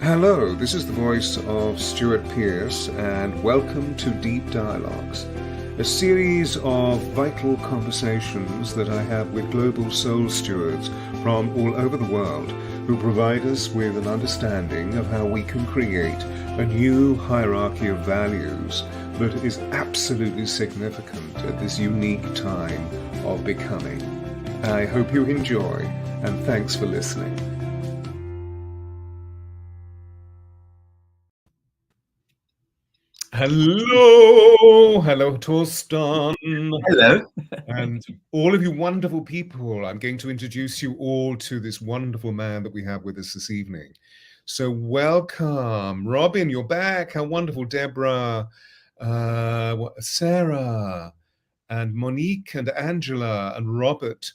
Hello, this is the voice of Stewart Pearce, and welcome to Deep Dialogues, a series of vital conversations that I have with global soul stewards from all over the world who provide us with an understanding of how we can create a new hierarchy of values that is absolutely significant at this unique time of becoming. I hope you enjoy, and thanks for listening. Hello, Torsten, Hello. and all of you wonderful people. I'm going to introduce you all to this wonderful man that we have with us this evening. So welcome, Robin, you're back. How wonderful. Deborah, Sarah, and Monique, and Angela, and Robert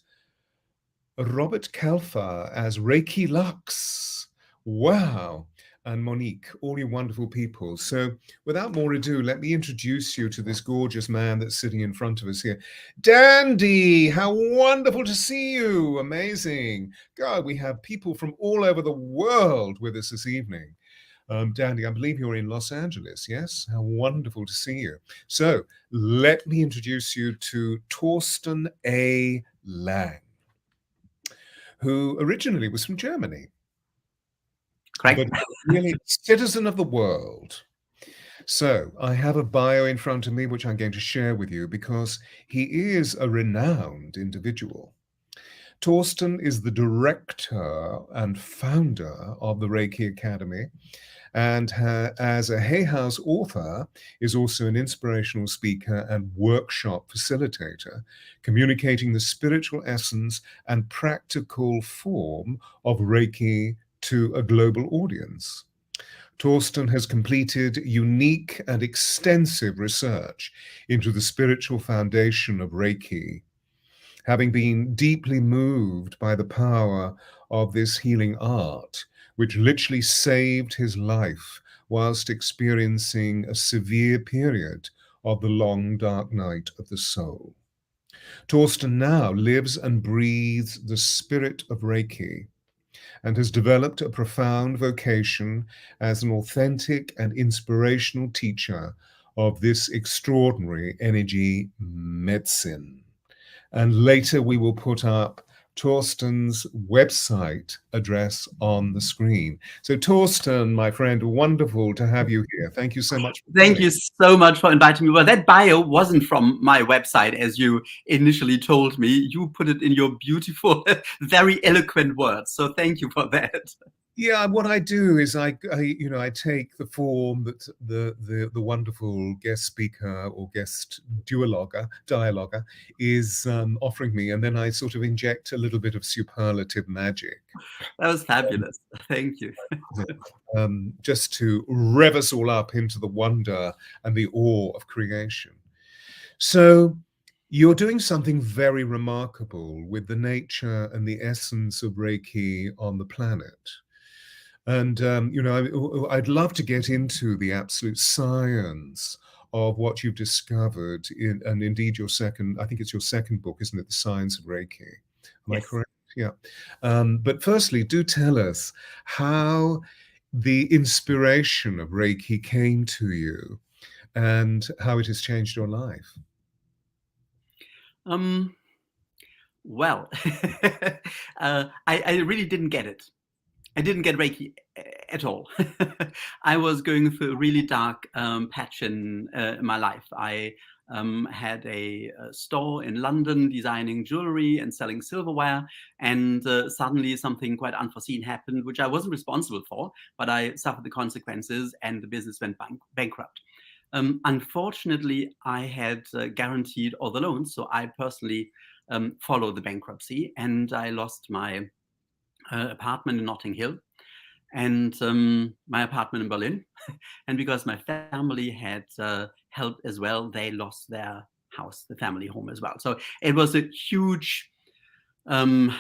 Kalfa as Reiki Lux. Wow. And Monique, all you wonderful people. So without more ado, let me introduce you to this gorgeous man that's sitting in front of us here. Dandy, how wonderful to see you. Amazing. God, we have people from all over the world with us this evening. Dandy, I believe you're in Los Angeles, yes? How wonderful to see you. So let me introduce you to Torsten A. Lange, who originally was from Germany. Correct. But really citizen of the world. So I have a bio in front of me, which I'm going to share with you because he is a renowned individual. Torsten is the director and founder of the Reiki Academy, and as a Hay House author, is also an inspirational speaker and workshop facilitator, communicating the spiritual essence and practical form of Reiki to a global audience. Torsten has completed unique and extensive research into the spiritual foundation of Reiki, having been deeply moved by the power of this healing art, which literally saved his life whilst experiencing a severe period of the long dark night of the soul. Torsten now lives and breathes the spirit of Reiki and has developed a profound vocation as an authentic and inspirational teacher of this extraordinary energy medicine. And later we will put up Torsten's website address on the screen. So Torsten, my friend, wonderful to have you here. Thank you so much. Thank you so much for inviting me. Well, that bio wasn't from my website, as you initially told me. You put it in your beautiful, very eloquent words. So thank you for that. Yeah, what I do is I take the form that the wonderful guest speaker or guest dialoguer is offering me, and then I sort of inject a little bit of superlative magic. That was fabulous. Thank you. Just to rev us all up into the wonder and the awe of creation. So you're doing something very remarkable with the nature and the essence of Reiki on the planet. And, I'd love to get into the absolute science of what you've discovered and indeed I think it's your second book, isn't it? The Science of Reiki. Am I correct? Yeah. But firstly, do tell us how the inspiration of Reiki came to you and how it has changed your life. Well, I really didn't get it. I didn't get Reiki at all. I was going through a really dark patch in my life. I had a store in London designing jewelry and selling silverware, and suddenly something quite unforeseen happened, which I wasn't responsible for, but I suffered the consequences and the business went bankrupt. Unfortunately, I had guaranteed all the loans, so I personally followed the bankruptcy, and I lost my apartment in Notting Hill and my apartment in Berlin. And because my family had help as well, they lost their house, the family home as well. So it was a huge end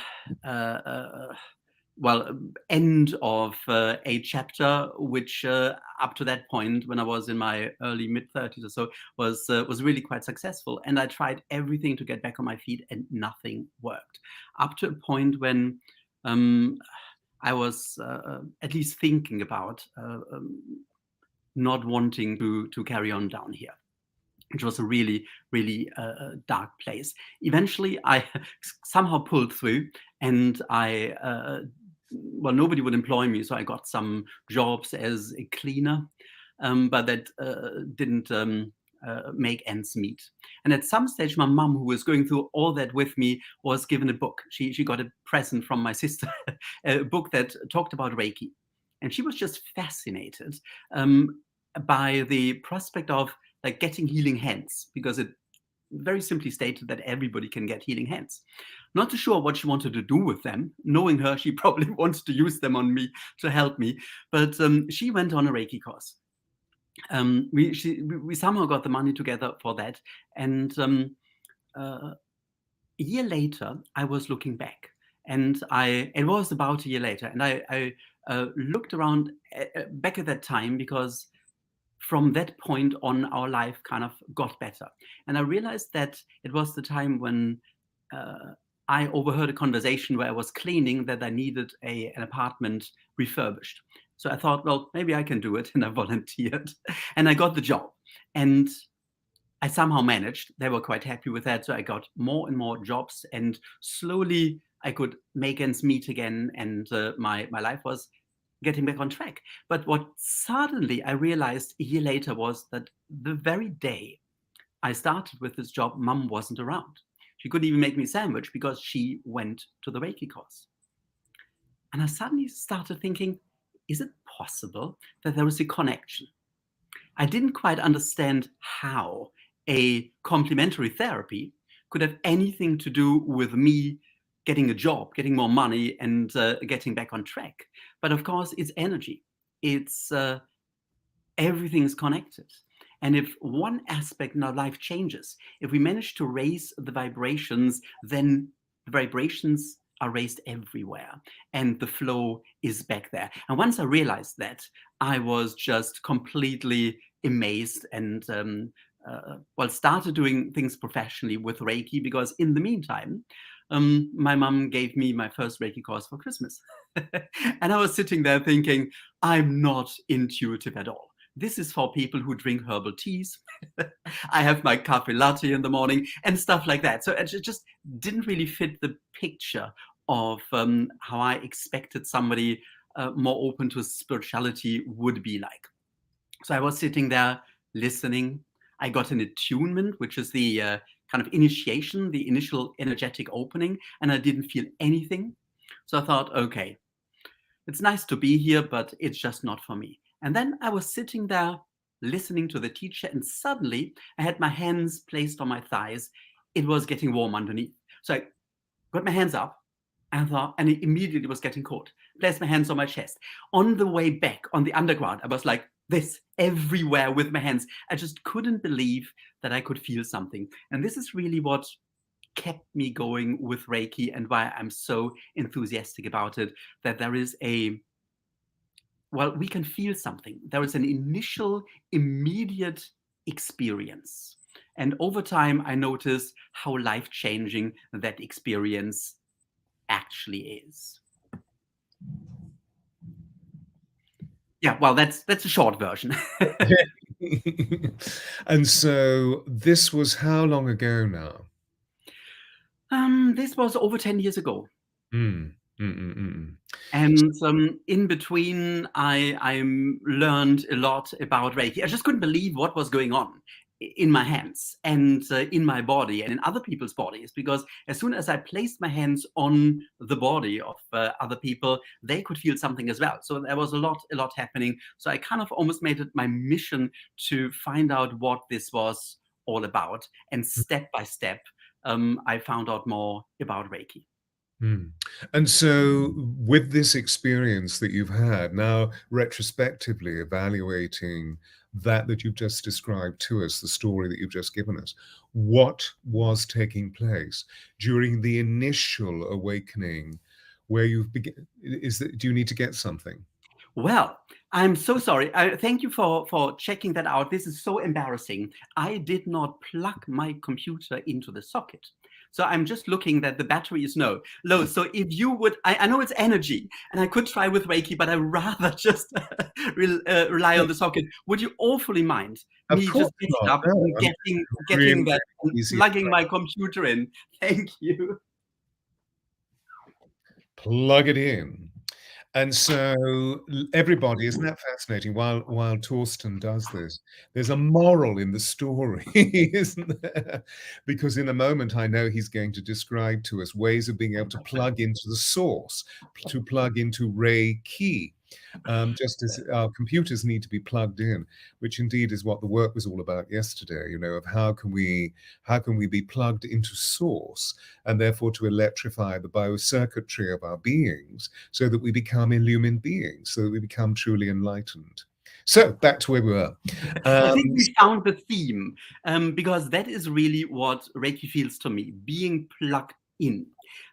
of a chapter, which up to that point, when I was in my early mid-30s or so, was really quite successful. And I tried everything to get back on my feet, and nothing worked. Up to a point when I was at least thinking about not wanting to carry on down here, which was a really, really dark place. Eventually, I somehow pulled through, and well, nobody would employ me, so I got some jobs as a cleaner, but that didn't make ends meet. And at some stage, my mum, who was going through all that with me, was given a book. She got a present from my sister, a book that talked about Reiki. And she was just fascinated by the prospect of like getting healing hands, because it very simply stated that everybody can get healing hands. Not too sure what she wanted to do with them. Knowing her, she probably wanted to use them on me to help me. But she went on a Reiki course. We somehow got the money together for that. And a year later, I was looking back. And it was about a year later. And I looked around back at that time, because from that point on, our life kind of got better. And I realized that it was the time when I overheard a conversation where I was cleaning that I needed an apartment refurbished. So I thought, well, maybe I can do it. And I volunteered and I got the job. And I somehow managed. They were quite happy with that. So I got more and more jobs, and slowly I could make ends meet again. And my life was getting back on track. But what suddenly I realized a year later was that the very day I started with this job, Mum wasn't around. She couldn't even make me a sandwich because she went to the Reiki course. And I suddenly started thinking, is it possible that there is a connection? I didn't quite understand how a complementary therapy could have anything to do with me getting a job, getting more money, and getting back on track. But of course, it's energy. It's everything's connected. And if one aspect in our life changes, if we manage to raise the vibrations, then the vibrations are raised everywhere, and the flow is back there. And once I realized that, I was just completely amazed, and well, started doing things professionally with Reiki, because in the meantime, my mom gave me my first Reiki course for Christmas. And I was sitting there thinking, I'm not intuitive at all. This is for people who drink herbal teas. I have my cafe latte in the morning and stuff like that. So it just didn't really fit the picture of how I expected somebody more open to spirituality would be like. So I was sitting there listening. I got an attunement, which is the kind of initiation, the initial energetic opening, and I didn't feel anything. So I thought, okay, it's nice to be here, but it's just not for me. And then I was sitting there listening to the teacher, and suddenly I had my hands placed on my thighs. It was getting warm underneath. So I got my hands up, and I thought, and it immediately was getting cold. Placed my hands on my chest. On the way back on the underground, I was like this everywhere with my hands. I just couldn't believe that I could feel something. And this is really what kept me going with Reiki, and why I'm so enthusiastic about it, that there is well, we can feel something. There is an initial, immediate experience. And over time, I noticed how life-changing that experience actually is. Yeah, well, that's a short version. And so this was how long ago now? This was over 10 years ago. Mm, mm, mm, mm. And in between, I learned a lot about Reiki. I just couldn't believe what was going on in my hands, and in my body, and in other people's bodies, because as soon as I placed my hands on the body of other people, they could feel something as well. So there was a lot happening. So I kind of almost made it my mission to find out what this was all about. And step by step, I found out more about Reiki. Mm. And so with this experience that you've had, now retrospectively evaluating that you've just described to us, the story that you've just given us, what was taking place during the initial awakening where you've begun? Do you need to get something? Well, I'm so sorry. Thank you for checking that out. This is so embarrassing. I did not plug my computer into the socket. So I'm just looking that the battery is low. So if you would, I know it's energy, and I could try with Reiki, but I'd rather just rely on the socket. Would you awfully mind Of me course just getting not. up No, and I mean, really getting that, and easy. plugging my computer in? Thank you. Plug it in. And so everybody, isn't that fascinating? While Torsten does this, there's a moral in the story, isn't there? Because in a moment, I know he's going to describe to us ways of being able to plug into the source, to plug into Reiki, just as our computers need to be plugged in, which indeed is what the work was all about yesterday. You know, of how can we be plugged into source, and therefore to electrify the biocircuitry of our beings, so that we become illumined beings, so that we become truly enlightened. So back to where we were. I think we found the theme, because that is really what Reiki feels to me, being plugged in.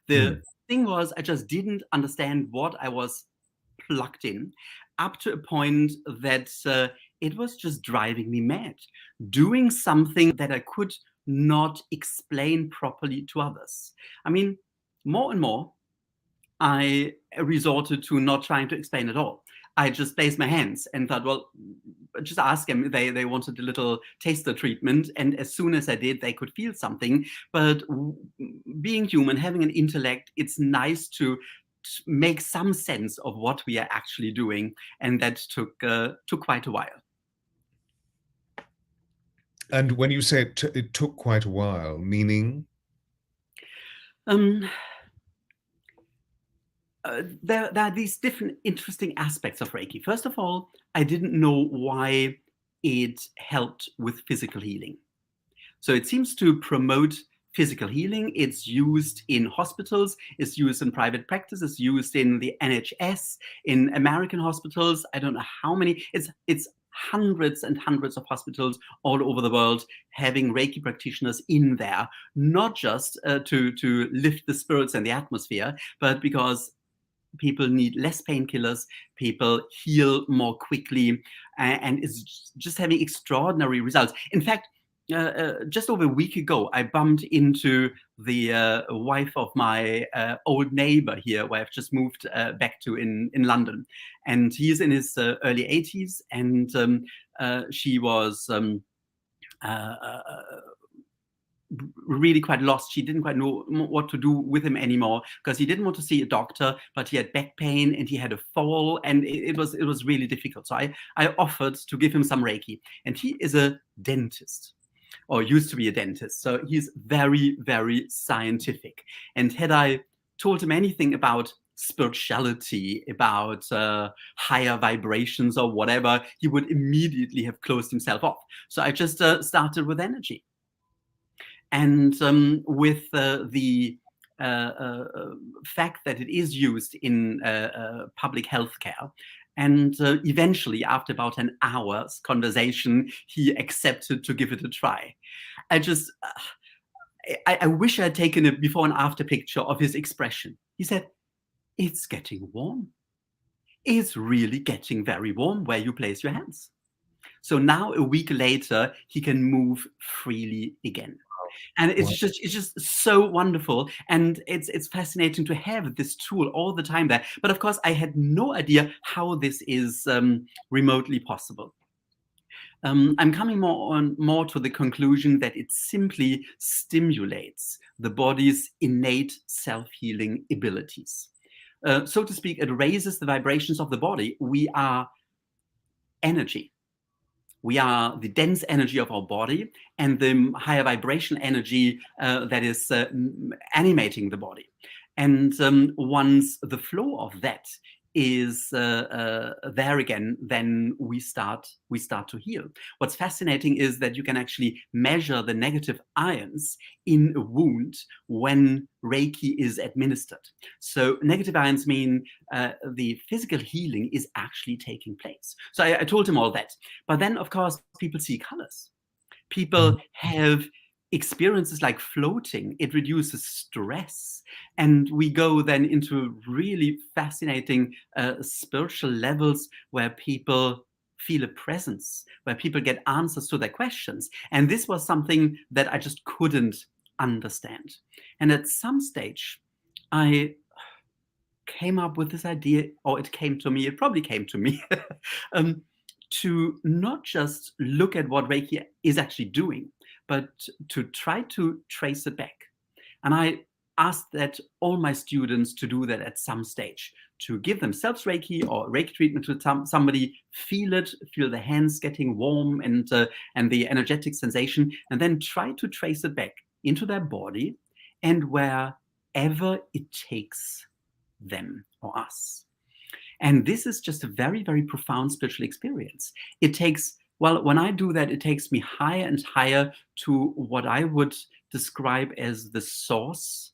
The thing was, I just didn't understand what I was plugged in, up to a point that it was just driving me mad, doing something that I could not explain properly to others. I mean, more and more, I resorted to not trying to explain at all. I just placed my hands and thought, well, just ask them. They wanted a little taster treatment. And as soon as I did, they could feel something. But being human, having an intellect, it's nice to make some sense of what we are actually doing. And that took quite a while. And when you say it took quite a while, meaning? There are these different interesting aspects of Reiki. First of all, I didn't know why it helped with physical healing. So it seems to promote physical healing. It's used in hospitals, it's used in private practice, it's used in the NHS, in American hospitals. I don't know how many. It's hundreds and hundreds of hospitals all over the world having Reiki practitioners in there, not just to lift the spirits and the atmosphere, but because people need less painkillers, people heal more quickly, and it's just having extraordinary results. In fact, just over a week ago, I bumped into the wife of my old neighbor here, where I've just moved back to in London. And he's in his early 80s, and she was really quite lost. She didn't quite know what to do with him anymore, because he didn't want to see a doctor, but he had back pain and he had a fall, and it was really difficult. So I offered to give him some Reiki, and he is a dentist, or used to be a dentist. So he's very, very scientific. And had I told him anything about spirituality, about higher vibrations or whatever, he would immediately have closed himself off. So I just started with energy. And with the fact that it is used in public healthcare, and eventually, after about an hour's conversation, he accepted to give it a try. I wish I had taken a before and after picture of his expression. He said, "It's getting warm. It's really getting very warm where you place your hands." So now, a week later, he can move freely again. And it's just so wonderful, and it's fascinating to have this tool all the time there. But of course, I had no idea how this is remotely possible. I'm coming more to the conclusion that it simply stimulates the body's innate self-healing abilities. So to speak, it raises the vibrations of the body. We are energy. We are the dense energy of our body and the higher vibration energy that is animating the body. And once the flow of that is there again, then we start to heal. What's fascinating is that you can actually measure the negative ions in a wound when Reiki is administered. So negative ions mean the physical healing is actually taking place. So I told him all that. But then, of course, people see colors. People have experiences like floating. It reduces stress. And we go then into really fascinating spiritual levels where people feel a presence, where people get answers to their questions. And this was something that I just couldn't understand. And at some stage, I came up with this idea, or it probably came to me, um, to not just look at what Reiki is actually doing, but to try to trace it back. And I asked that all my students to do that at some stage, to give themselves Reiki or Reiki treatment to somebody, feel it, feel the hands getting warm and the energetic sensation, and then try to trace it back into their body and wherever it takes them or us. And this is just a very, very profound spiritual experience. It takes, well, when I do that, it takes me higher and higher to what I would describe as the source,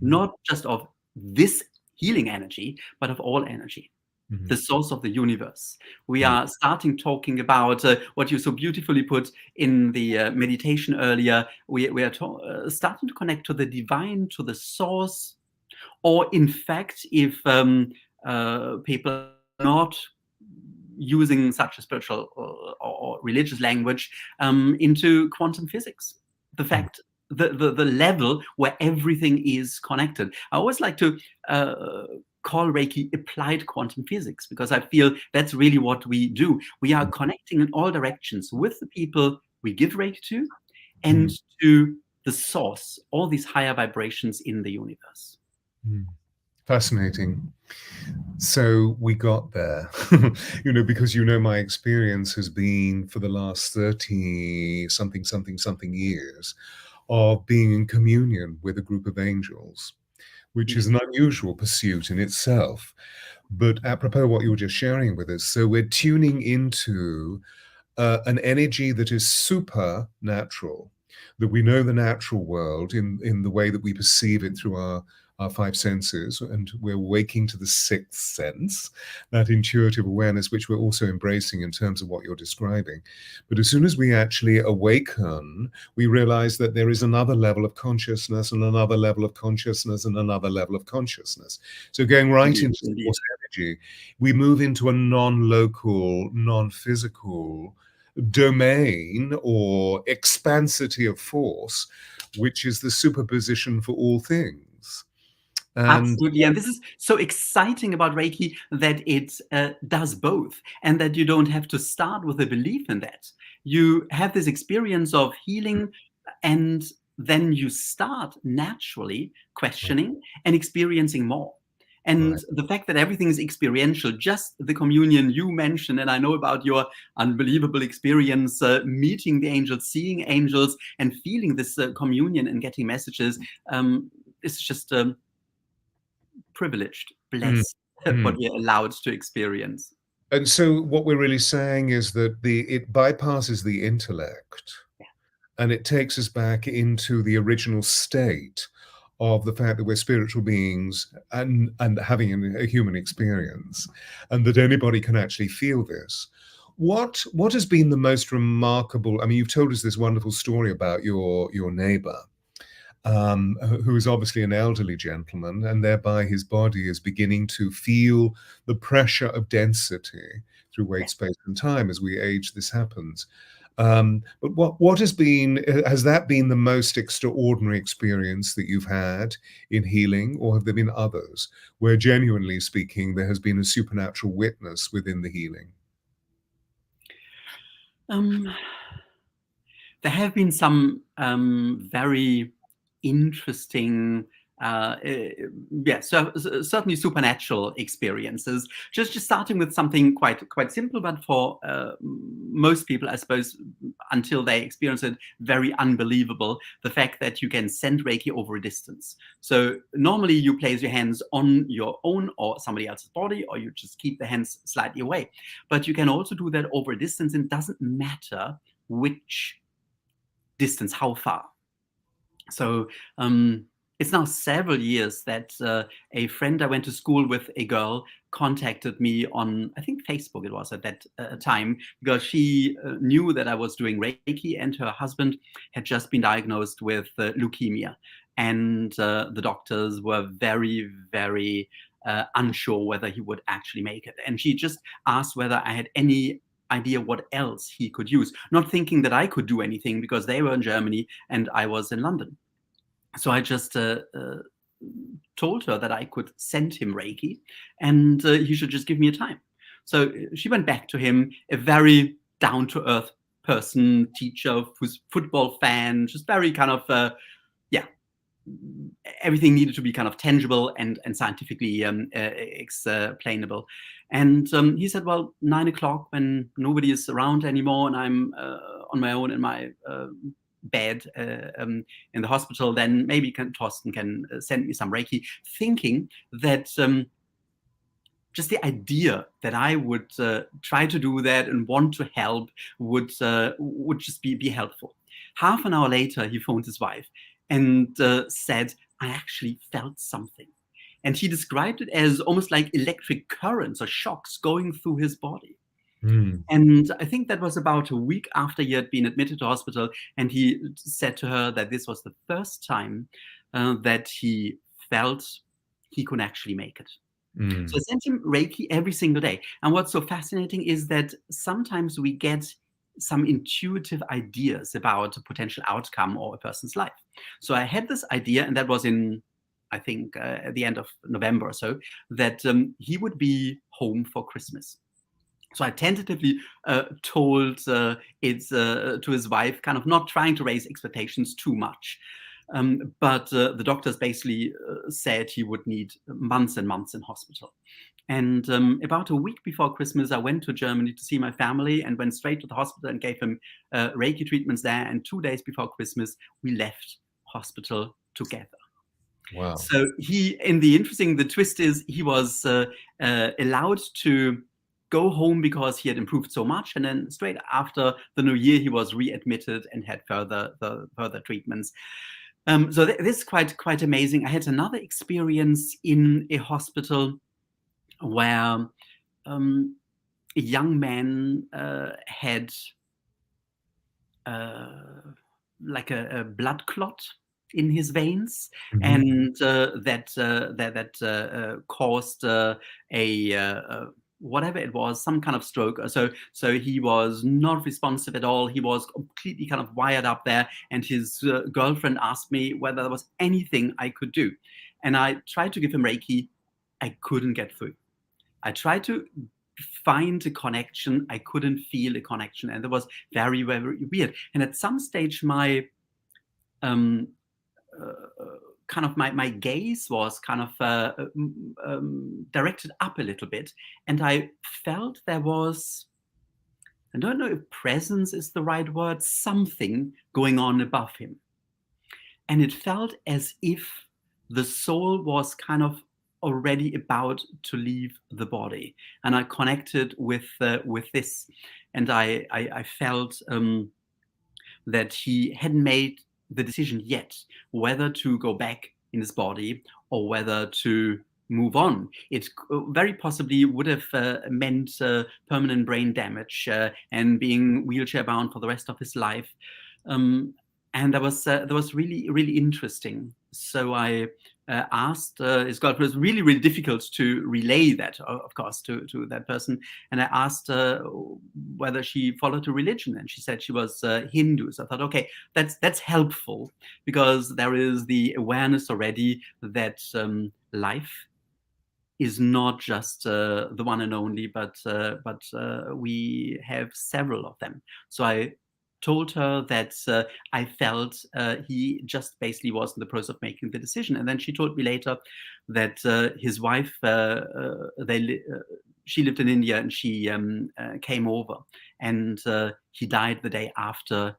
not just of this healing energy, but of all energy, the source of the universe. We are starting talking about what you so beautifully put in the meditation earlier. We are starting to connect to the divine, to the source, or in fact, if people are not using such a spiritual or religious language, into quantum physics. The fact, the level where everything is connected. I always like to call Reiki applied quantum physics, because I feel that's really what we do. We are connecting in all directions with the people we give Reiki to, and to the source, all these higher vibrations in the universe. Fascinating. So we got there, because my experience has been for the last 30 something years of being in communion with a group of angels, which is an unusual pursuit in itself. But apropos what you were just sharing with us, so we're tuning into an energy that is supernatural, that we know the natural world in the way that we perceive it through our five senses, and we're waking to the sixth sense, that intuitive awareness, which we're also embracing in terms of what you're describing. But as soon as we actually awaken, we realize that there is another level of consciousness and another level of consciousness and another level of consciousness. So going right into the force energy, we move into a non-local, non-physical domain or expansity of force, which is the superposition for all things. Absolutely. And this is so exciting about Reiki, that it does both, and that you don't have to start with a belief in that. You have this experience of healing, and then you start naturally questioning and experiencing more. And the fact that everything is experiential, just the communion you mentioned, and I know about your unbelievable experience meeting the angels, seeing angels, and feeling this communion and getting messages, it's just privileged, blessed, what we're allowed to experience. And so what we're really saying is that it bypasses the intellect, and it takes us back into the original state of the fact that we're spiritual beings and having a human experience, and that anybody can actually feel this. What has been the most remarkable? I mean, you've told us this wonderful story about your neighbor, who is obviously an elderly gentleman, and thereby his body is beginning to feel the pressure of density through weight, space, and time. As we age, this happens. But what has that been the most extraordinary experience that you've had in healing, or have there been others where, genuinely speaking, there has been a supernatural witness within the healing? There have been some very interesting, certainly supernatural experiences. Just starting with something quite simple, but for most people, I suppose, until they experience it, very unbelievable. The fact that you can send Reiki over a distance. So normally you place your hands on your own or somebody else's body, or you just keep the hands slightly away. But you can also do that over a distance, and it doesn't matter which distance, how far. So it's now several years that a friend I went to school with, a girl, contacted me on, I think, Facebook it was at that time, because she knew that I was doing Reiki, and her husband had just been diagnosed with leukemia. And the doctors were very, very unsure whether he would actually make it. And she just asked whether I had any idea what else he could use, not thinking that I could do anything, because they were in Germany and I was in London. So I just told her that I could send him Reiki, and he should just give me a time. So she went back to him, a very down-to-earth person, teacher, who's football fan, just very kind of yeah, everything needed to be kind of tangible and scientifically explainable. And he said, well, 9 o'clock, when nobody is around anymore and I'm on my own in my bed in the hospital, then maybe Torsten can send me some Reiki, thinking that just the idea that I would try to do that and want to help would just be helpful. Half an hour later, he phoned his wife and said, I actually felt something. And he described it as almost like electric currents or shocks going through his body. And I think that was about a week after he had been admitted to hospital. And he said to her that this was the first time that he felt he could actually make it. So I sent him Reiki every single day. And what's so fascinating is that sometimes we get some intuitive ideas about a potential outcome or a person's life. So I had this idea, and that was in, I think, at the end of November or so, that he would be home for Christmas. So I tentatively told it to his wife, kind of not trying to raise expectations too much. But the doctors basically said he would need months and months in hospital. And about a week before Christmas, I went to Germany to see my family and went straight to the hospital and gave him Reiki treatments there. And 2 days before Christmas, we left hospital together. Wow. So the twist is he was allowed to go home because he had improved so much. And then straight after the new year, he was readmitted and had further treatments. So this is quite amazing. I had another experience in a hospital where a young man had like a blood clot in his veins, and that caused a whatever it was, some kind of stroke. So he was not responsive at all. He was completely kind of wired up there. And his girlfriend asked me whether there was anything I could do. And I tried to give him Reiki. I couldn't get through. I tried to find a connection. I couldn't feel a connection. And that was very, very weird. And at some stage, my kind of my gaze was kind of directed up a little bit, and I felt there was, I don't know if presence is the right word, something going on above him. And it felt as if the soul was kind of already about to leave the body. And I connected with this, and I felt that he hadn't made the decision yet whether to go back in his body or whether to move on. It very possibly would have meant permanent brain damage and being wheelchair bound for the rest of his life. And that was really, really interesting. So I asked his girlfriend. It was really, really difficult to relay that, of course, to that person. And I asked whether she followed a religion, and she said she was Hindu. So I thought, okay, that's helpful, because there is the awareness already that life is not just the one and only, but we have several of them. So I told her that I felt he just basically was in the process of making the decision. And then she told me later that his wife, she lived in India, and she came over, and he died the day after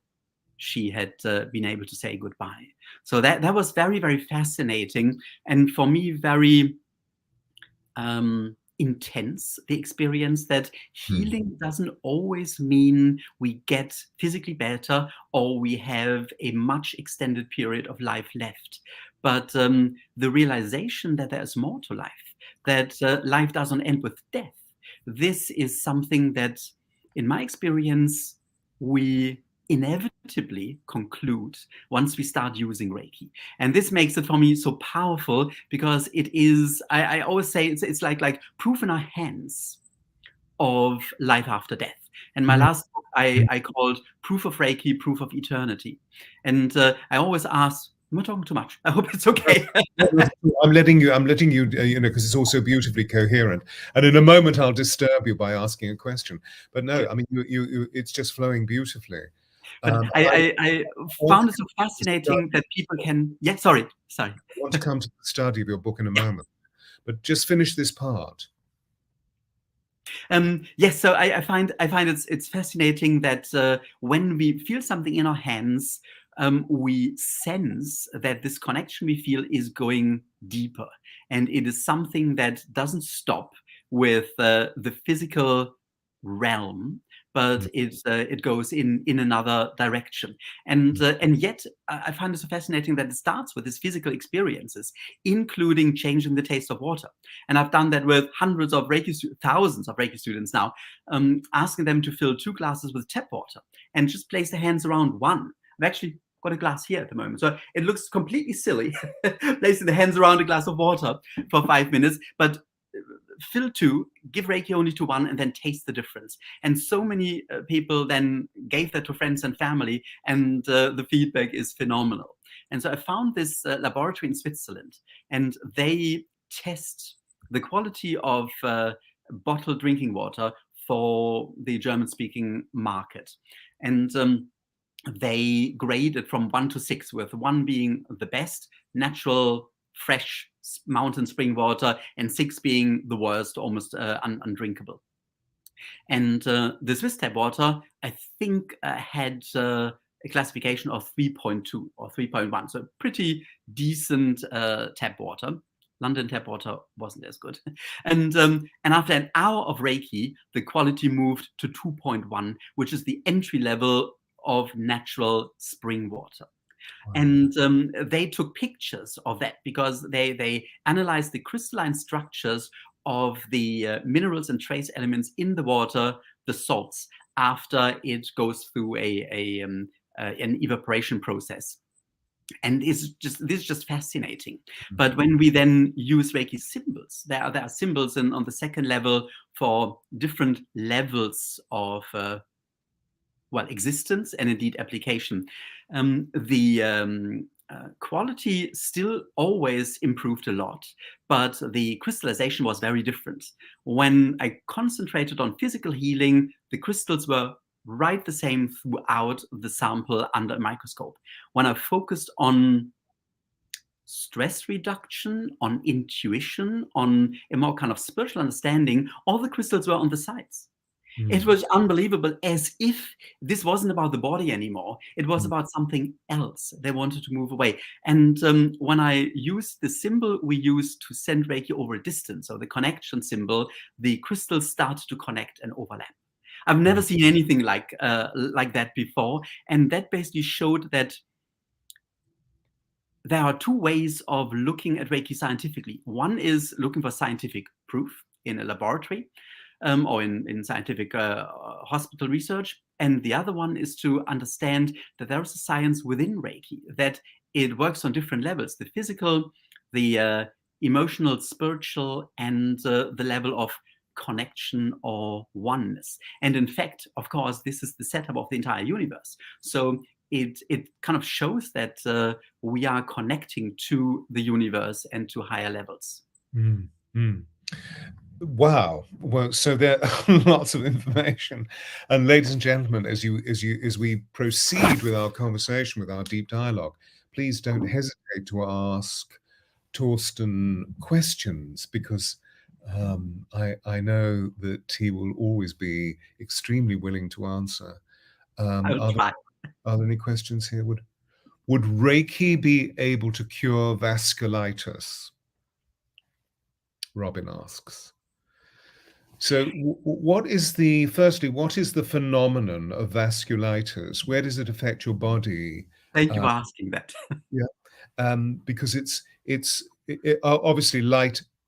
she had been able to say goodbye. So that was very, very fascinating, and for me very intense, the experience that healing doesn't always mean we get physically better or we have a much extended period of life left. But the realization that there's more to life, that life doesn't end with death, this is something that, in my experience, we inevitably conclude once we start using Reiki. And this makes it for me so powerful, because it is, I always say it's like proof in our hands of life after death. And my last book I called Proof of Reiki, Proof of Eternity. And I always ask Am I talking too much? I hope it's okay. I'm letting you, you know, because it's also beautifully coherent. And in a moment, I'll disturb you by asking a question. But no, I mean, it's just flowing beautifully. But I want found to it so come to the fascinating study- that people can. Yeah, sorry. I want to come to the study of your book in a moment, but just finish this part. Yes, so I find it's fascinating that when we feel something in our hands, we sense that this connection we feel is going deeper, and it is something that doesn't stop with the physical realm, but Mm, it goes in another direction. And yet I find it so fascinating that it starts with these physical experiences, including changing the taste of water. And I've done that with hundreds of thousands of Reiki students now, asking them to fill 2 glasses with tap water and just place their hands around one. I've actually got a glass here at the moment, so it looks completely silly placing the hands around a glass of water for 5 minutes, but fill 2, give Reiki only to 1, and then taste the difference. And so many people then gave that to friends and family, and the feedback is phenomenal. And so I found this laboratory in Switzerland, and they test the quality of bottled drinking water for the German-speaking market. And they grade it from 1 to 6, with 1 being the best, natural, fresh mountain spring water, and 6 being the worst, almost undrinkable. And the Swiss tap water, I think, had a classification of 3.2 or 3.1, so pretty decent tap water. London tap water wasn't as good. And after an hour of Reiki, the quality moved to 2.1, which is the entry level of natural spring water. wow. And they took pictures of that because they analyzed the crystalline structures of the minerals and trace elements in the water, the salts, after it goes through an evaporation process. And this is just fascinating. But when we then use Reiki symbols, there are symbols on the second level for different levels of existence and indeed application. The quality still always improved a lot, but the crystallization was very different. When I concentrated on physical healing, the crystals were right the same throughout the sample under a microscope. When I focused on stress reduction, on intuition, on a more kind of spiritual understanding, all the crystals were on the sides. It was unbelievable, as if this wasn't about the body anymore. It was about something else. They wanted to move away. And when I used the symbol we use to send Reiki over a distance, so the connection symbol, the crystals started to connect and overlap. I've never seen anything like that before. And that basically showed that there are 2 ways of looking at Reiki scientifically. One is looking for scientific proof in a laboratory, or in scientific hospital research. And the other one is to understand that there is a science within Reiki, that it works on different levels: the physical, the emotional, spiritual, and the level of connection or oneness. And in fact, of course, this is the setup of the entire universe. So it kind of shows that we are connecting to the universe and to higher levels. Mm, mm. Wow. Well, so there are lots of information. And ladies and gentlemen, as we proceed with our conversation, with our deep dialogue, please don't hesitate to ask Torsten questions, because I know that he will always be extremely willing to answer. I will Are try. there any questions here? Would Reiki be able to cure vasculitis? Robin asks. So firstly, what is the phenomenon of vasculitis? Where does it affect your body? Thank you for asking that. Yeah, because obviously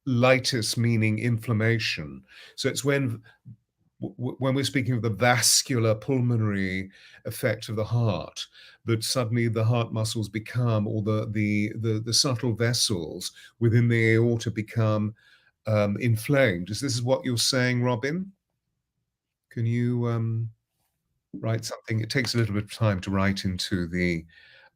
litis meaning inflammation. So it's when we're speaking of the vascular pulmonary effect of the heart, that suddenly the heart muscles become, or the subtle vessels within the aorta become inflamed. Is this what you're saying, Robin? Can you write something? It takes a little bit of time to write into the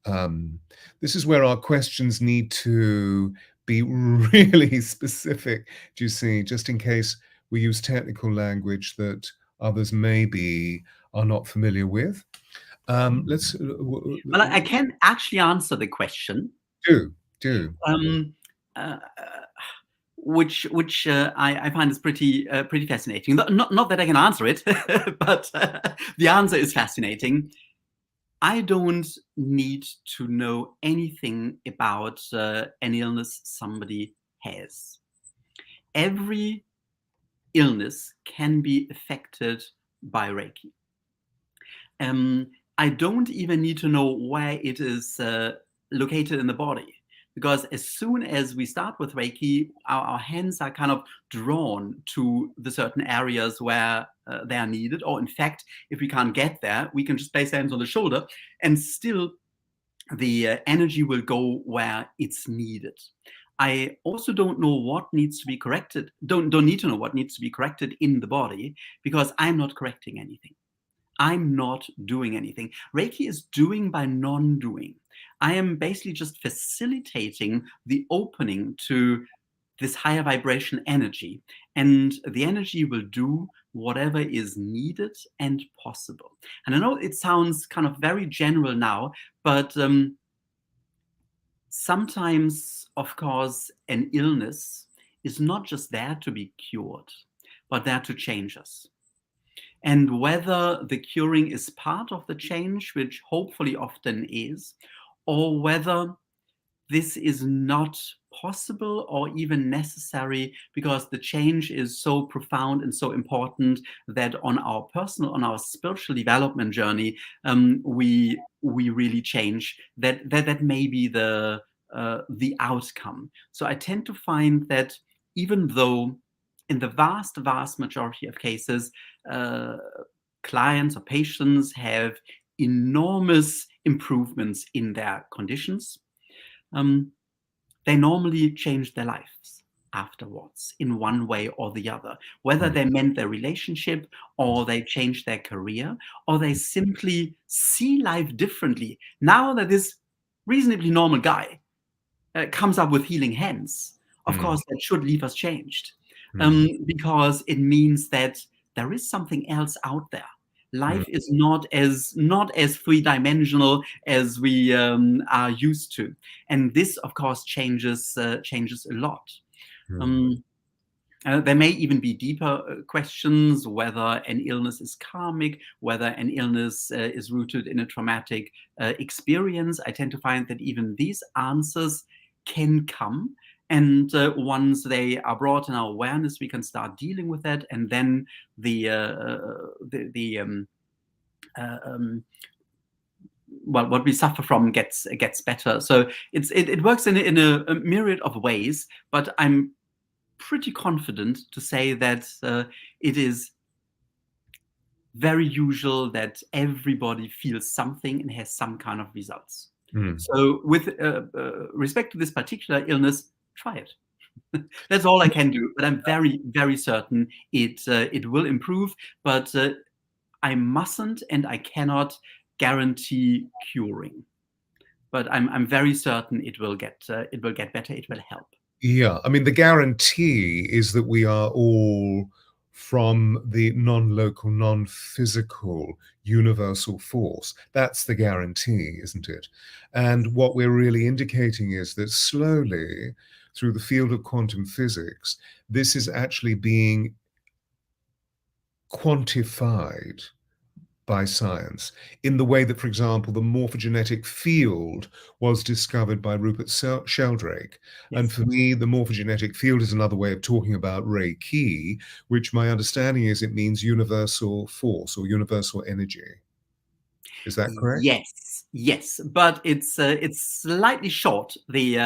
This is where our questions need to be really specific, do you see, just in case we use technical language that others maybe are not familiar with. Let's Well, I can actually answer the question. do. Um, uh, which I find is pretty fascinating. Not that I can answer it, but the answer is fascinating. I don't need to know anything about an illness somebody has. Every illness can be affected by Reiki. I don't even need to know where it is located in the body, because as soon as we start with Reiki, our hands are kind of drawn to the certain areas where they are needed. Or in fact, if we can't get there, we can just place hands on the shoulder and still the energy will go where it's needed. I also don't know what needs to be corrected. Don't need to know what needs to be corrected in the body, because I'm not correcting anything. I'm not doing anything. Reiki is doing by non-doing. I am basically just facilitating the opening to this higher vibration energy, and the energy will do whatever is needed and possible. And I know it sounds kind of very general now, but sometimes, of course, an illness is not just there to be cured, but there to change us. And whether the curing is part of the change, which hopefully often is, or whether this is not possible or even necessary, because the change is so profound and so important that on our personal, on our spiritual development journey, we really change. That may be the outcome. So I tend to find that even though in the vast majority of cases, clients or patients have enormous improvements in their conditions, they normally change their lives afterwards in one way or the other, whether they mend their relationship, or they change their career, or they simply see life differently. Now that this reasonably normal guy comes up with healing hands, of course, that should leave us changed, because it means that there is something else out there. Life is not as three-dimensional as we are used to, and this, of course, changes a lot. There may even be deeper questions, whether an illness is karmic, whether an illness is rooted in a traumatic experience. I tend to find that even these answers can come, and once they are brought in our awareness, we can start dealing with that, and then what we suffer from gets better. So it works in a myriad of ways, but I'm pretty confident to say that it is very usual that everybody feels something and has some kind of results. So with respect to this particular illness, try it. That's all I can do, but I'm very, very certain it will improve, but I mustn't and I cannot guarantee curing. But I'm very certain it will get better, it will help. Yeah, I mean, the guarantee is that we are all from the non-local, non-physical universal force. That's the guarantee, isn't it? And what we're really indicating is that slowly, through the field of quantum physics, this is actually being quantified by science in the way that, for example, the morphogenetic field was discovered by Rupert Sheldrake. Yes. And for me, the morphogenetic field is another way of talking about Reiki, which my understanding is it means universal force or universal energy. Is that correct? Yes, but it's slightly short, the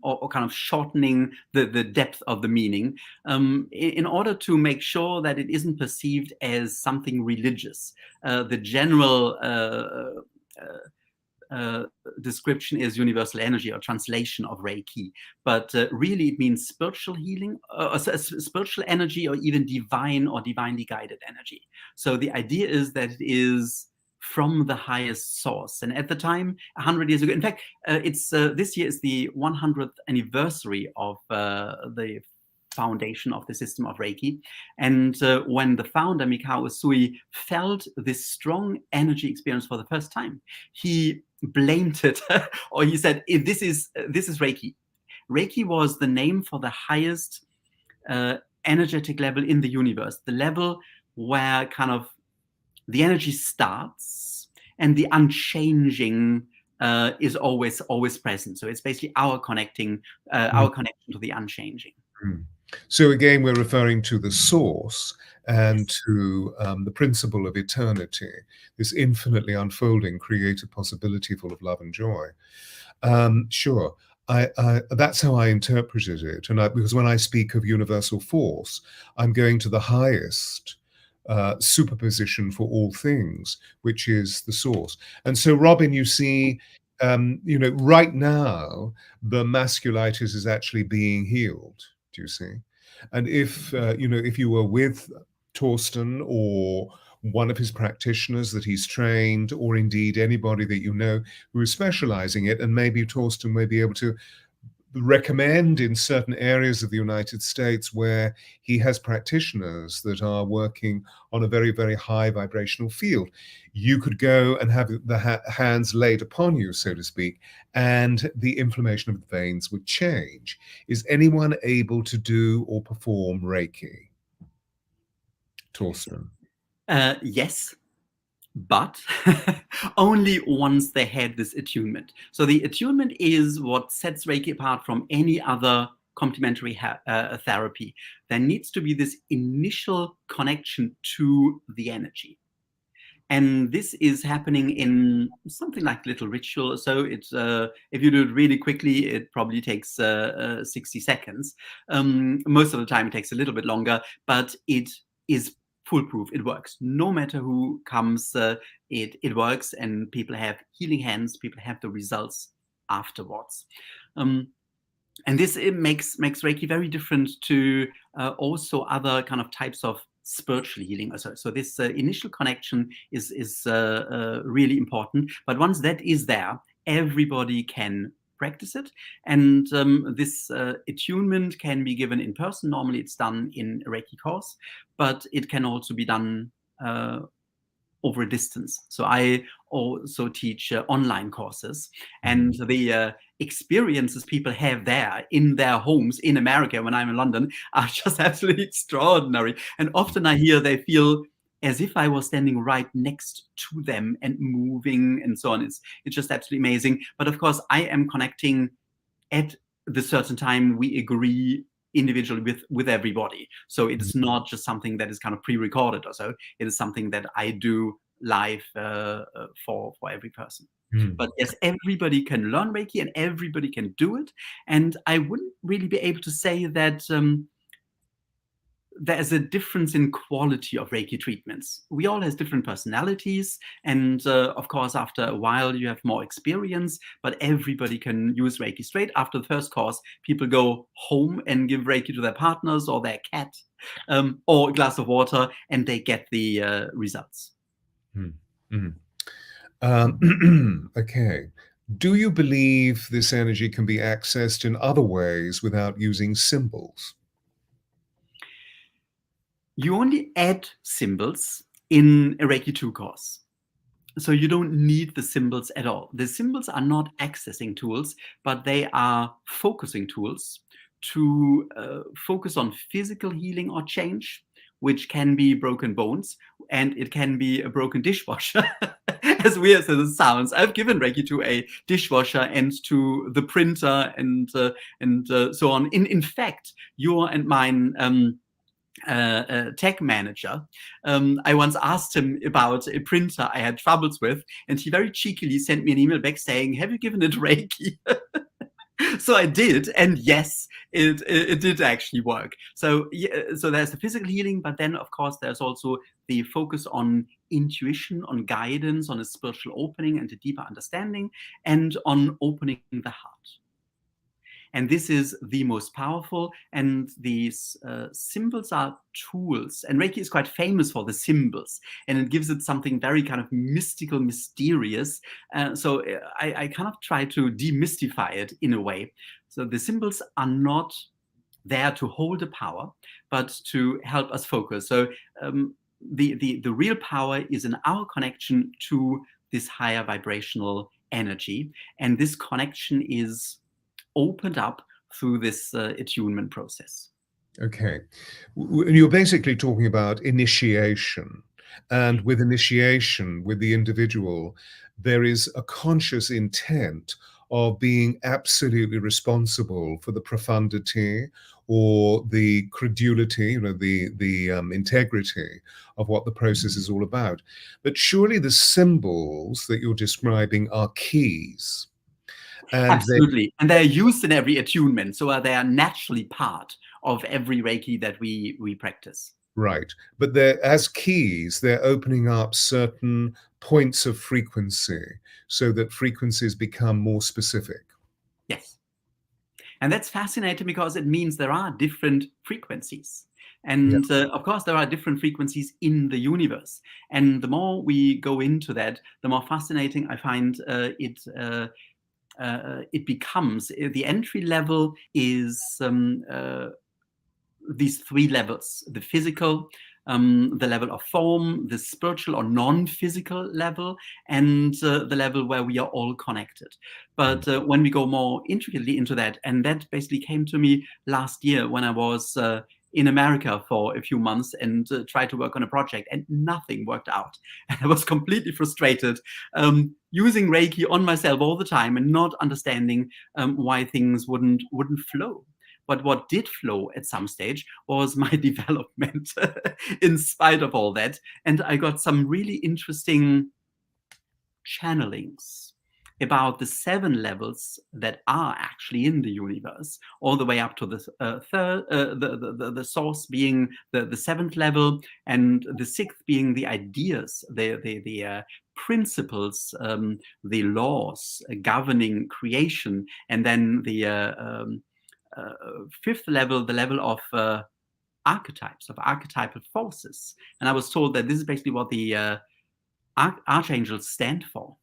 or kind of shortening the depth of the meaning, in order to make sure that it isn't perceived as something religious. The general description is universal energy, or translation of Reiki, but really it means spiritual healing, spiritual energy, or even divine or divinely guided energy. So the idea is that it is from the highest source. And at the time, 100 years ago, in fact, this year is the 100th anniversary of the foundation of the system of Reiki. And when the founder, Mikao Usui, felt this strong energy experience for the first time, he blamed it, or he said, this is Reiki. Reiki was the name for the highest energetic level in the universe, the level where kind of the energy starts and the unchanging is always present. So it's basically our connection to the unchanging. So again, we're referring to the source and to the principle of eternity, this infinitely unfolding creative possibility full of love and joy. Sure. That's how I interpreted it. And because when I speak of universal force, I'm going to the highest superposition for all things, which is the source. And so, Robin, you see, right now, the masculitis is actually being healed. Do you see? And if you were with Torsten or one of his practitioners that he's trained, or indeed anybody that you know who is specializing it, and maybe Torsten may be able to recommend in certain areas of the United States where he has practitioners that are working on a very, very high vibrational field. You could go and have the hands laid upon you, so to speak, and the inflammation of the veins would change. Is anyone able to do or perform Reiki? Torsten? Yes, but only once they had this attunement. So the attunement is what sets Reiki apart from any other complementary therapy. There needs to be this initial connection to the energy. And this is happening in something like little ritual. So it's if you do it really quickly, it probably takes 60 seconds. Most of the time it takes a little bit longer, but it is foolproof. It works. No matter who comes, it works, and people have healing hands. People have the results afterwards. And this makes Reiki very different to also other kind of types of spiritual healing. So this initial connection is really important. But once that is there, everybody can practice it. And this attunement can be given in person. Normally it's done in a Reiki course, but it can also be done over a distance. So I also teach online courses, and the experiences people have there in their homes in America when I'm in London are just absolutely extraordinary. And often I hear they feel as if I was standing right next to them and moving and so on. It's just absolutely amazing. But of course, I am connecting at the certain time we agree individually with everybody. So it is not just something that is kind of pre-recorded or so. It is something that I do live for every person. But yes, everybody can learn Reiki and everybody can do it. And I wouldn't really be able to say that there's a difference in quality of Reiki treatments. We all have different personalities. And of course, after a while, you have more experience, but everybody can use Reiki. Straight after the first course, people go home and give Reiki to their partners or their cat or a glass of water, and they get the results. Okay. Do you believe this energy can be accessed in other ways without using symbols? You only add symbols in a Reiki 2 course. So you don't need the symbols at all. The symbols are not accessing tools, but they are focusing tools to focus on physical healing or change, which can be broken bones, and it can be a broken dishwasher. As weird as it sounds, I've given Reiki to a dishwasher and to the printer and so on. In fact, your and mine tech manager, I once asked him about a printer I had troubles with, and he very cheekily sent me an email back saying, "Have you given it Reiki?" So I did, and yes, it did actually work. So there's the physical healing, but then of course there's also the focus on intuition, on guidance, on a spiritual opening and a deeper understanding, and on opening the heart. And this is the most powerful. And these symbols are tools. And Reiki is quite famous for the symbols. And it gives it something very kind of mystical, mysterious. So I kind of try to demystify it in a way. So the symbols are not there to hold the power, but to help us focus. So the real power is in our connection to this higher vibrational energy. And this connection is opened up through this attunement process. Okay. You're basically talking about initiation. And with initiation, with the individual, there is a conscious intent of being absolutely responsible for the profundity or the credulity, the integrity of what the process is all about. But surely the symbols that you're describing are keys. And Absolutely. And they're used in every attunement. So they are naturally part of every Reiki that we practice. right. But they're, as keys, they're opening up certain points of frequency so that frequencies become more specific. Yes. And that's fascinating because it means there are different frequencies. And of course, there are different frequencies in the universe. And the more we go into that, the more fascinating I find it becomes. The entry level is these three levels: the physical, the level of form, the spiritual or non-physical level, and the level where we are all connected. But when we go more intricately into that, and that basically came to me last year when I was in America for a few months and tried to work on a project, and nothing worked out. And I was completely frustrated, using Reiki on myself all the time and not understanding why things wouldn't flow. But what did flow at some stage was my development in spite of all that. And I got some really interesting channelings about the 7 levels that are actually in the universe, all the way up to the third, the source being the 7th level, and the 6th being the ideas, the principles, the laws governing creation, and then the 5th level, the level of archetypes, of archetypal forces. And I was told that this is basically what the archangels stand for.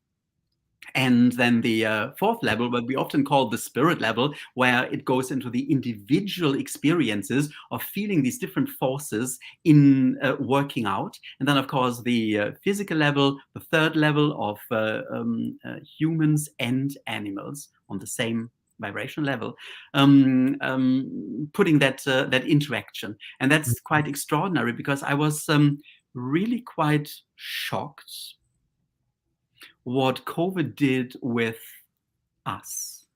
And then the 4th level, what we often call the spirit level, where it goes into the individual experiences of feeling these different forces in working out. And then, of course, the physical level, the 3rd level of humans and animals on the same vibrational level, putting that interaction. And that's quite extraordinary, because I was really quite shocked what COVID did with us.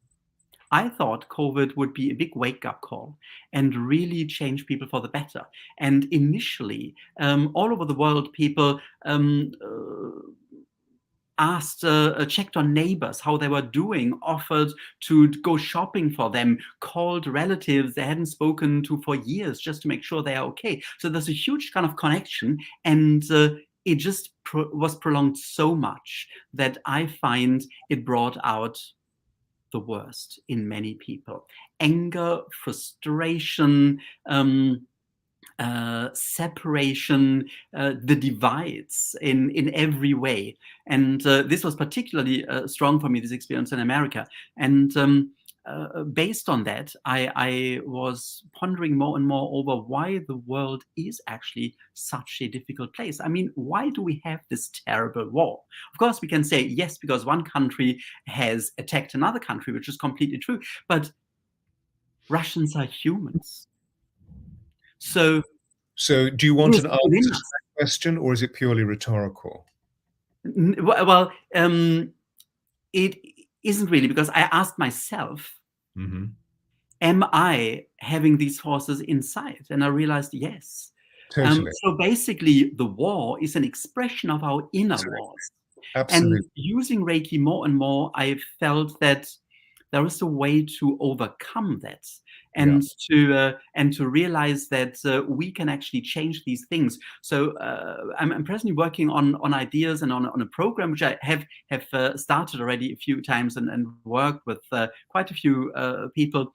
I thought COVID would be a big wake-up call and really change people for the better. And initially, all over the world, people checked on neighbors, how they were doing, offered to go shopping for them, called relatives they hadn't spoken to for years just to make sure they are okay. So there's a huge kind of connection, and it just was prolonged so much that I find it brought out the worst in many people. Anger, frustration, separation, the divides in every way. And this was particularly strong for me, this experience in America. And based on that, I was pondering more and more over why the world is actually such a difficult place. I mean, why do we have this terrible war? Of course, we can say, yes, because one country has attacked another country, which is completely true. But Russians are humans. So do you want an answer within to us. that question, or is it purely rhetorical? Well, it isn't really, because I asked myself, am I having these forces inside? And I realized, yes. Totally. So basically, the war is an expression of our inner wars. Absolutely. And using Reiki more and more, I felt that there is a way to overcome that, and to realize that we can actually change these things. So I'm presently working on ideas and on a program which I have started already a few times and worked with quite a few people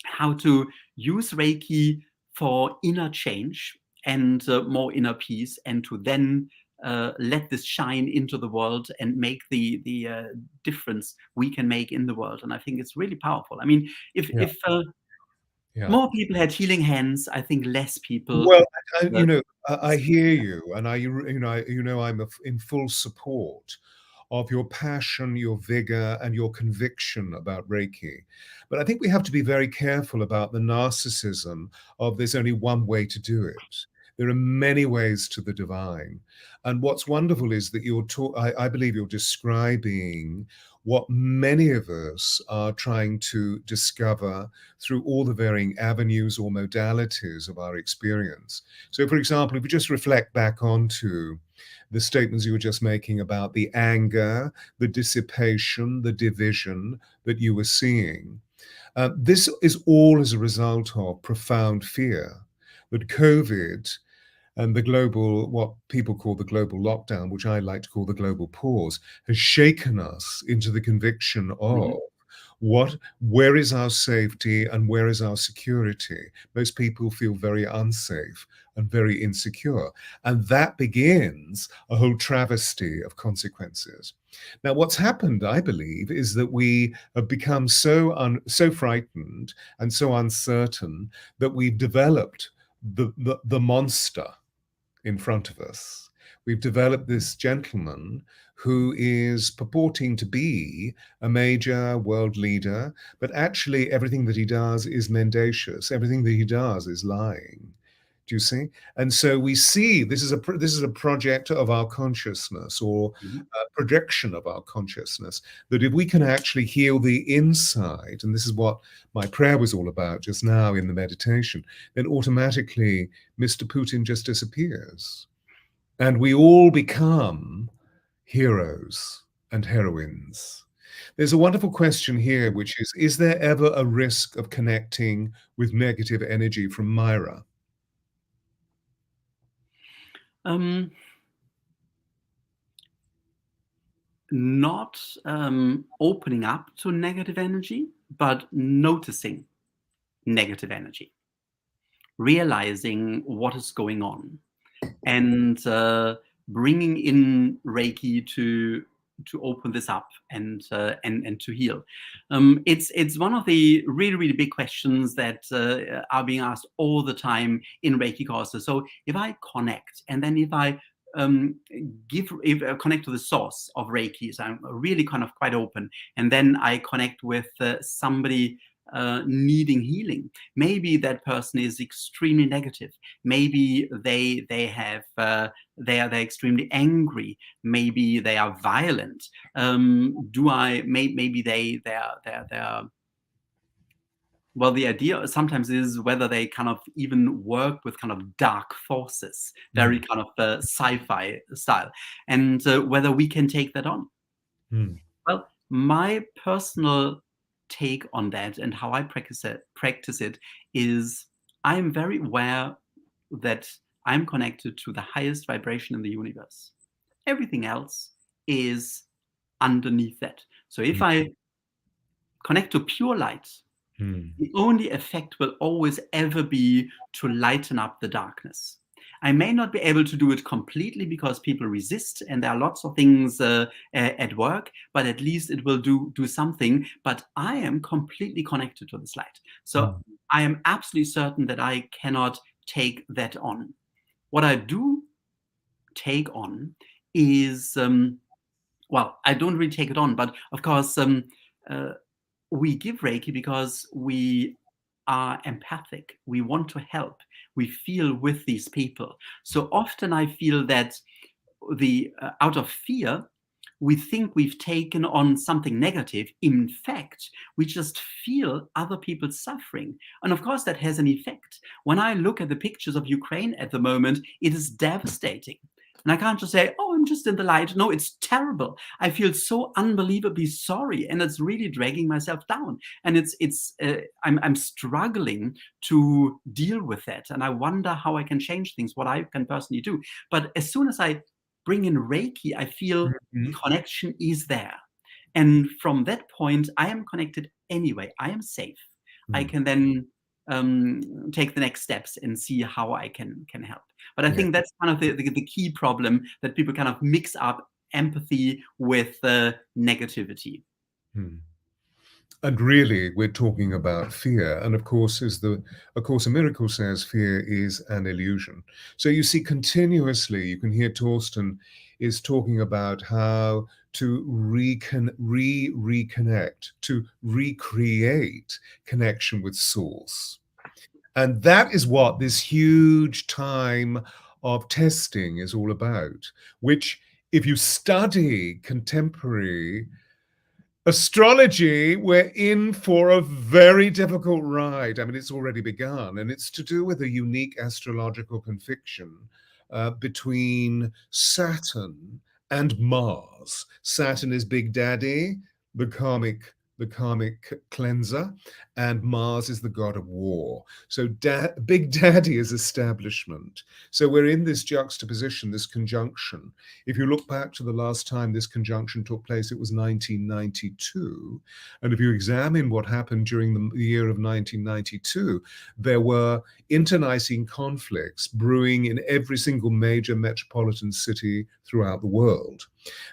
how to use Reiki for inner change and more inner peace, and to then let this shine into the world and make the difference we can make in the world. And I think it's really powerful. I mean, if Yeah. Yeah. more people had healing hands, I think less people. Well, Uh, I hear you, and I'm in full support of your passion, your vigor, and your conviction about Reiki. But I think we have to be very careful about the narcissism of there's only one way to do it. There are many ways to the divine. And what's wonderful is that I believe you're describing what many of us are trying to discover through all the varying avenues or modalities of our experience. So, for example, if we just reflect back onto the statements you were just making about the anger, the dissipation, the division that you were seeing, this is all as a result of profound fear that COVID and the global, what people call the global lockdown, which I like to call the global pause, has shaken us into the conviction of mhm. where is our safety and where is our security? Most people feel very unsafe and very insecure. And that begins a whole travesty of consequences. Now, what's happened, I believe, is that we have become so frightened and so uncertain that we've developed the monster in front of us. We've developed this gentleman who is purporting to be a major world leader, but actually everything that he does is mendacious. Everything that he does is lying. Do you see? And so we see this is a project of our consciousness, or Mhm. a projection of our consciousness, that if we can actually heal the inside, and this is what my prayer was all about just now in the meditation, then automatically Mr. Putin just disappears. And we all become heroes and heroines. There's a wonderful question here, which is there ever a risk of connecting with negative energy from Myra? Um, Not opening up to negative energy, but noticing negative energy, realizing what is going on, and bringing in Reiki to open this up and to heal. It's one of the really big questions that are being asked all the time in Reiki courses. So if I connect, and then if I if I connect to the source of Reiki, so I'm really kind of quite open, and then I connect with somebody needing healing. Maybe that person is extremely negative. Maybe they have they're extremely angry. Maybe they are violent. Maybe they're well, the idea sometimes is whether they kind of even work with kind of dark forces, very Mm, kind of sci-fi style, and whether we can take that on. mm, Well, my personal take on that and how I practice it is I'm very aware that I'm connected to the highest vibration in the universe. Everything else is underneath that. So if mm, I connect to pure light, mm, the only effect will always ever be to lighten up the darkness. I may not be able to do it completely because people resist, and there are lots of things at work, but at least it will do something. But I am completely connected to this light. So mm, I am absolutely certain that I cannot take that on. What I do take on is, well, I don't really take it on, but of course, uh, we give Reiki because we are empathic. We want to help. We feel with these people. So often I feel that the out of fear, we think we've taken on something negative. In fact, we just feel other people's suffering. And of course, that has an effect. When I look at the pictures of Ukraine at the moment, it is devastating. And I can't just say, oh, I'm just in the light. No, it's terrible. I feel so unbelievably sorry. And it's really dragging myself down. And I'm struggling to deal with that. And I wonder how I can change things, what I can personally do. But as soon as I bring in Reiki, I feel the mm, connection is there. And from that point, I am connected anyway. I am safe. I can then take the next steps and see how I can help. But I Yeah. think that's kind of the key problem, that people kind of mix up empathy with negativity. Hmm. And really, we're talking about fear. And of course, A Course in Miracles says fear is an illusion. So you see, continuously, you can hear Torsten is talking about how to reconnect, to recreate connection with Source. And that is what this huge time of testing is all about, which, if you study contemporary astrology, we're in for a very difficult ride. I mean, it's already begun, and it's to do with a unique astrological conviction between Saturn and Mars. Saturn is Big Daddy, the karmic cleanser, and Mars is the god of war. So Big Daddy is establishment. So we're in this juxtaposition, this conjunction. If you look back to the last time this conjunction took place, it was 1992. And if you examine what happened during the year of 1992, there were internecine conflicts brewing in every single major metropolitan city throughout the world.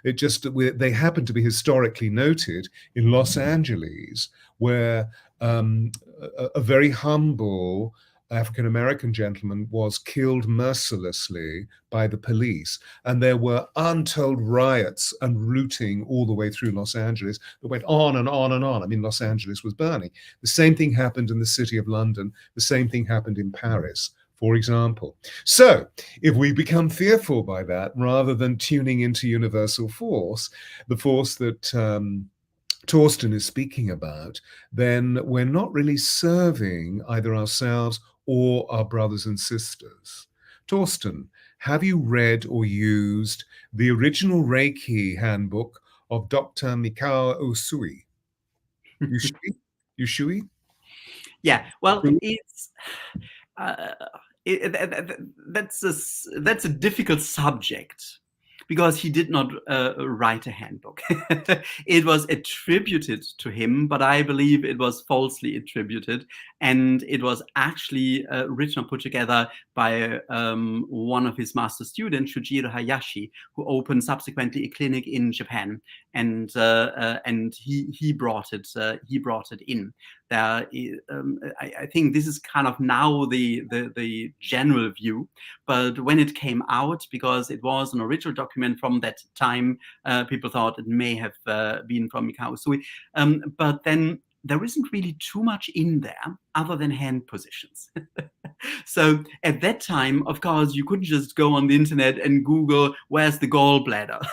They happen to be historically noted in Los Angeles, where a very humble African American gentleman was killed mercilessly by the police. And there were untold riots and looting all the way through Los Angeles that went on and on and on. I mean, Los Angeles was burning. The same thing happened in the city of London. The same thing happened in Paris, for example. So if we become fearful by that, rather than tuning into universal force, the force that Torsten is speaking about, then we're not really serving either ourselves or our brothers and sisters. Torsten, have you read or used the original Reiki handbook of Dr. Mikao Usui? Usui? Yeah, well, it's uh, that's a difficult subject, because he did not write a handbook. It was attributed to him, but I believe it was falsely attributed, and it was actually written or put together by one of his master students, Shujiro Hayashi, who opened subsequently a clinic in Japan, and he brought it in. I think this is kind of now the general view, but when it came out, because it was an original document from that time, people thought it may have been from Mikao Usui, but then there isn't really too much in there other than hand positions. So at that time, of course, you couldn't just go on the internet and Google, where's the gallbladder?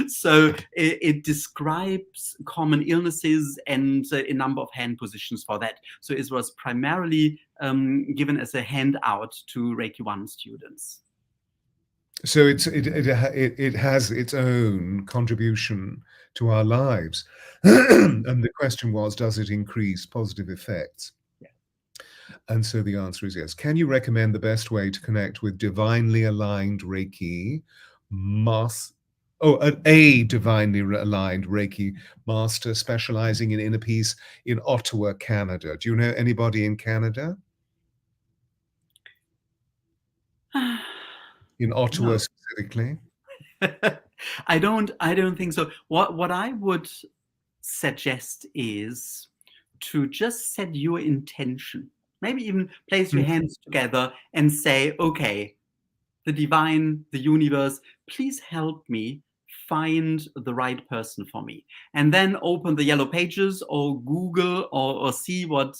So it describes common illnesses and a number of hand positions for that. So it was primarily given as a handout to Reiki 1 students. So it has its own contribution to our lives. And the question was, does it increase positive effects? Yeah. And so the answer is yes. Can you recommend the best way to connect with divinely aligned Reiki a divinely aligned Reiki master specializing in inner peace in Ottawa, Canada? Do you know anybody in Canada? In Ottawa No. specifically? I don't think so. What I would suggest is to just set your intention. Maybe even place your hands together and say, okay, the divine, the universe, please help me find the right person for me. And then open the yellow pages or Google or see what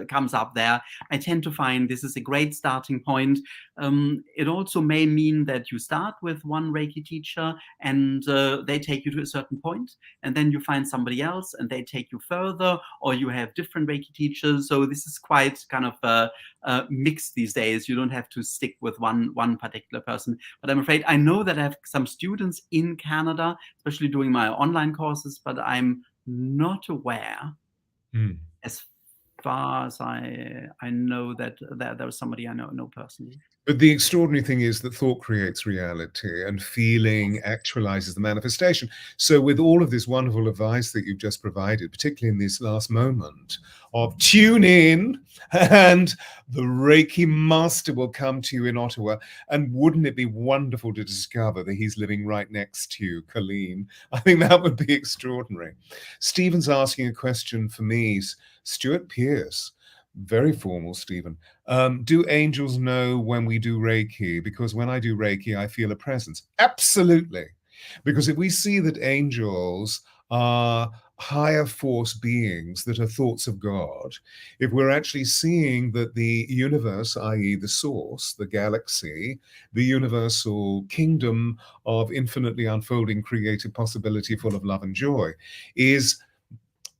comes up there. I tend to find this is a great starting point. It also may mean that you start with one Reiki teacher and they take you to a certain point, and then you find somebody else and they take you further, or you have different Reiki teachers. So this is quite kind of mixed these days. You don't have to stick with one particular person. But I'm afraid I know that I have some students in Canada, especially doing my online courses, but I'm not aware, as far as I know, that there's somebody I know personally. But the extraordinary thing is that thought creates reality and feeling Yes. actualizes the manifestation. So, with all of this wonderful advice that you've just provided, particularly in this last moment of tune in, and the Reiki master will come to you in Ottawa. And wouldn't it be wonderful to discover that he's living right next to you, Colleen? I think that would be extraordinary. Stephen's asking a question for me, Stewart Pearce. Very formal, Stephen. Do angels know when we do Reiki? Because when I do Reiki, I feel a presence. Absolutely. Because if we see that angels are higher force beings that are thoughts of God, if we're actually seeing that the universe, i.e., the source, the galaxy, the universal kingdom of infinitely unfolding creative possibility full of love and joy, is,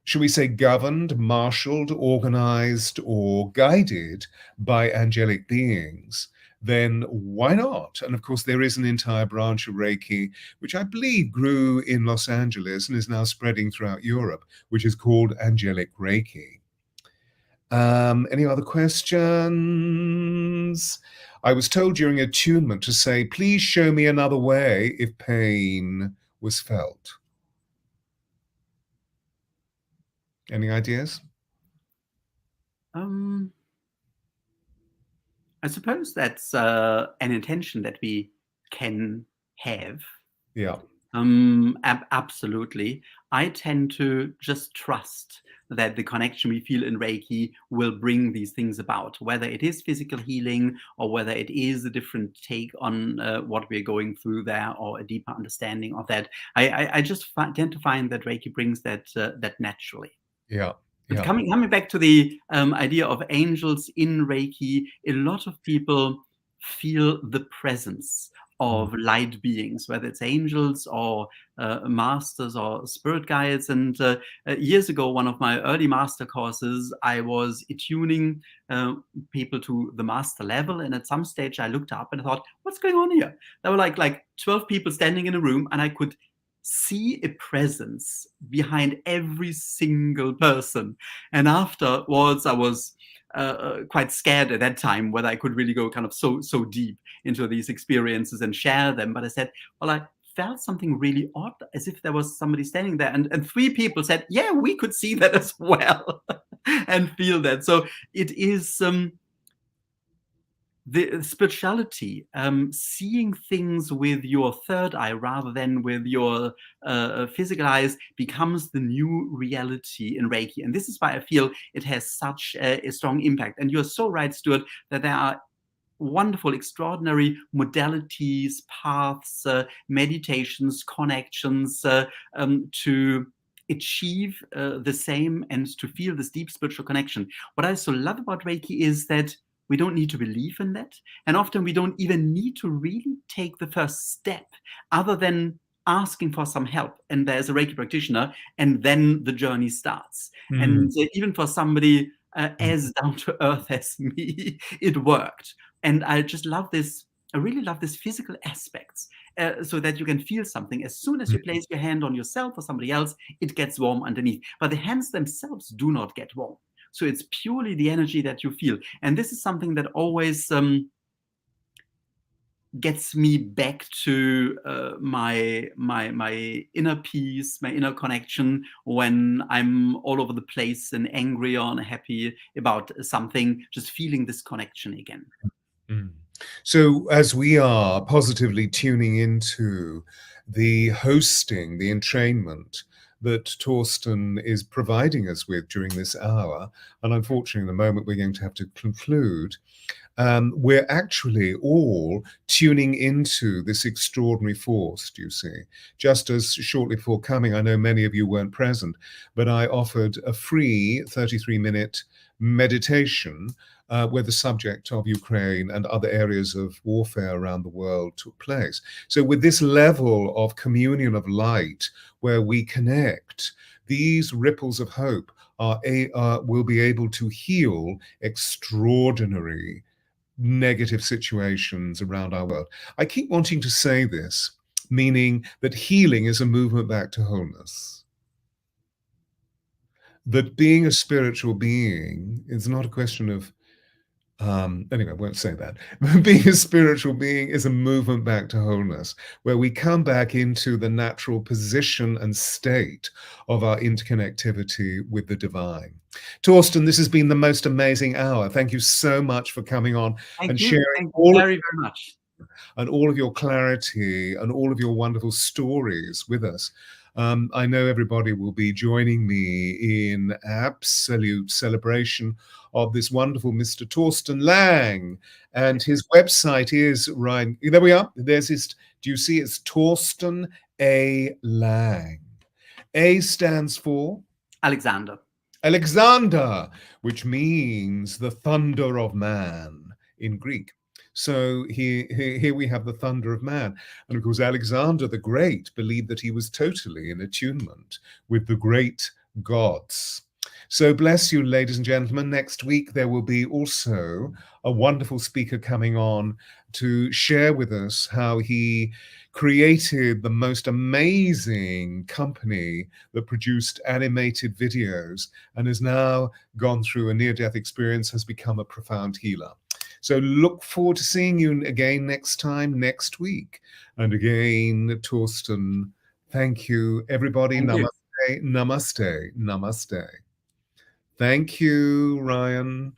should we say, governed, marshaled, organized, or guided by angelic beings, then why not? And of course, there is an entire branch of Reiki, which I believe grew in Los Angeles and is now spreading throughout Europe, which is called angelic Reiki. Any other questions? I was told during attunement to say, please show me another way if pain was felt. Any ideas? I suppose that's an intention that we can have. Yeah. Absolutely. I tend to just trust that the connection we feel in Reiki will bring these things about, whether it is physical healing or whether it is a different take on what we're going through there, or a deeper understanding of that. I just tend to find that Reiki brings that naturally. Yeah. But Yeah. coming back to the idea of angels in Reiki, a lot of people feel the presence of light beings, whether it's angels or masters or spirit guides. And years ago, one of my early master courses, I was attuning people to the master level. And at some stage, I looked up and I thought, what's going on here? There were like 12 people standing in a room, and I could see a presence behind every single person. And afterwards, I was quite scared at that time whether I could really go kind of so deep into these experiences and share them. But I said, well, I felt something really odd, as if there was somebody standing there. And three people said, yeah, we could see that as well and feel that. So it is the spirituality, seeing things with your third eye rather than with your physical eyes, becomes the new reality in Reiki. And this is why I feel it has such a strong impact. And you're so right, Stuart, that there are wonderful, extraordinary modalities, paths, meditations, connections to achieve the same and to feel this deep spiritual connection. What I so love about Reiki is that we don't need to believe in that. And often we don't even need to really take the first step other than asking for some help. And there's a Reiki practitioner, and then the journey starts. And even for somebody as down to earth as me, it worked. And I just love this. I really love this physical aspects, so that you can feel something. As soon as you place your hand on yourself or somebody else, it gets warm underneath. But the hands themselves do not get warm. So it's purely the energy that you feel. And this is something that always gets me back to my inner peace, my inner connection, when I'm all over the place and angry or unhappy about something, just feeling this connection again. So as we are positively tuning into the hosting, the entrainment that Torsten is providing us with during this hour, and unfortunately in a moment we're going to have to conclude, we're actually all tuning into this extraordinary force, do you see? Just as shortly before coming, I know many of you weren't present, but I offered a free 33-minute meditation where the subject of Ukraine and other areas of warfare around the world took place. So with this level of communion of light where we connect, these ripples of hope will be able to heal extraordinary negative situations around our world. I keep wanting to say this, meaning that healing is a movement back to wholeness. That being a spiritual being is not a question of Anyway, I won't say that. Being a spiritual being is a movement back to wholeness, where we come back into the natural position and state of our interconnectivity with the divine. Torsten, this has been the most amazing hour. Thank you so much for coming on and Thank you. sharing Thank you all very, very much. and all of your clarity and all of your wonderful stories with us. I know everybody will be joining me in absolute celebration of this wonderful Mr. Torsten Lang. And his website is, Ryan, there we are. There's his, do you see it's Torsten A. Lang. A stands for? Alexander. Alexander, which means the thunder of man in Greek. So here we have the thunder of man. And of course, Alexander the Great believed that he was totally in attunement with the great gods. So bless you, ladies and gentlemen. Next week, there will be also a wonderful speaker coming on to share with us how he created the most amazing company that produced animated videos and has now gone through a near-death experience, has become a profound healer. So look forward to seeing you again next time, next week. And again, Torsten, thank you, everybody. Thank you. Namaste, namaste, namaste. Thank you, Ryan.